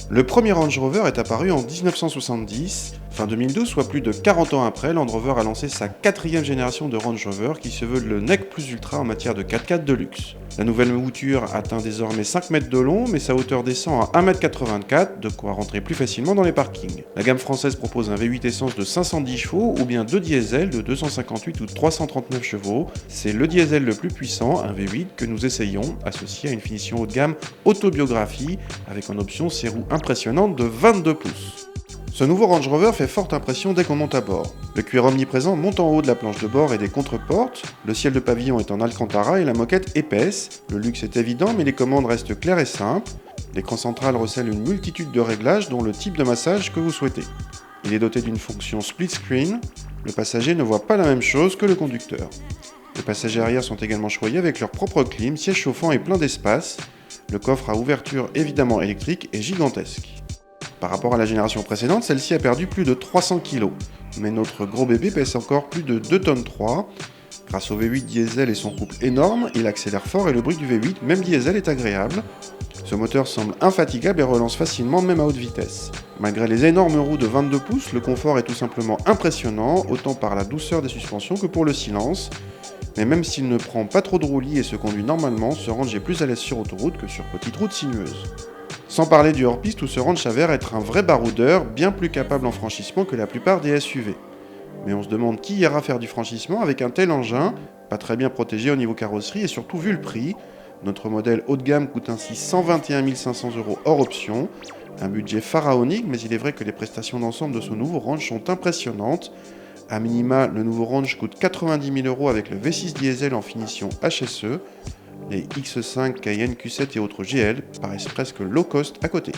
Le premier Range Rover est apparu en 1970. Fin 2012, soit plus de 40 ans après, Land Rover a lancé sa quatrième génération de Range Rover qui se veut le nec plus ultra en matière de 4x4 de luxe. La nouvelle mouture atteint désormais 5 mètres de long, mais sa hauteur descend à 1,84 m, de quoi rentrer plus facilement dans les parkings. La gamme française propose un V8 essence de 510 chevaux ou bien deux diesels de 258 ou 339 chevaux. C'est le diesel le plus puissant, un V8, que nous essayons, associé à une finition haut de gamme autobiographie, avec en option ses roues impressionnantes de 22 pouces. Ce nouveau Range Rover fait forte impression dès qu'on monte à bord. Le cuir omniprésent monte en haut de la planche de bord et des contreportes, le ciel de pavillon est en alcantara et la moquette épaisse. Le luxe est évident mais les commandes restent claires et simples. L'écran central recèle une multitude de réglages dont le type de massage que vous souhaitez. Il est doté d'une fonction split screen, le passager ne voit pas la même chose que le conducteur. Les passagers arrière sont également choyés avec leur propre clim, siège chauffant et plein d'espace. Le coffre à ouverture évidemment électrique est gigantesque. Par rapport à la génération précédente, celle-ci a perdu plus de 300 kg. Mais notre gros bébé pèse encore plus de 2 tonnes 3. Grâce au V8 diesel et son couple énorme, il accélère fort et le bruit du V8, même diesel, est agréable. Ce moteur semble infatigable et relance facilement même à haute vitesse. Malgré les énormes roues de 22 pouces, le confort est tout simplement impressionnant, autant par la douceur des suspensions que pour le silence. Mais même s'il ne prend pas trop de roulis et se conduit normalement, ce Range est plus à l'aise sur autoroute que sur petite route sinueuse. Sans parler du hors-piste où ce Range s'avère être un vrai baroudeur, bien plus capable en franchissement que la plupart des SUV. Mais on se demande qui ira faire du franchissement avec un tel engin, pas très bien protégé au niveau carrosserie et surtout vu le prix. Notre modèle haut de gamme coûte ainsi 121 500 € hors option, un budget pharaonique, mais il est vrai que les prestations d'ensemble de ce nouveau Range sont impressionnantes. A minima, le nouveau Range coûte 90 000 € avec le V6 diesel en finition HSE. Les X5, Cayenne, Q7 et autres GL paraissent presque low cost à côté.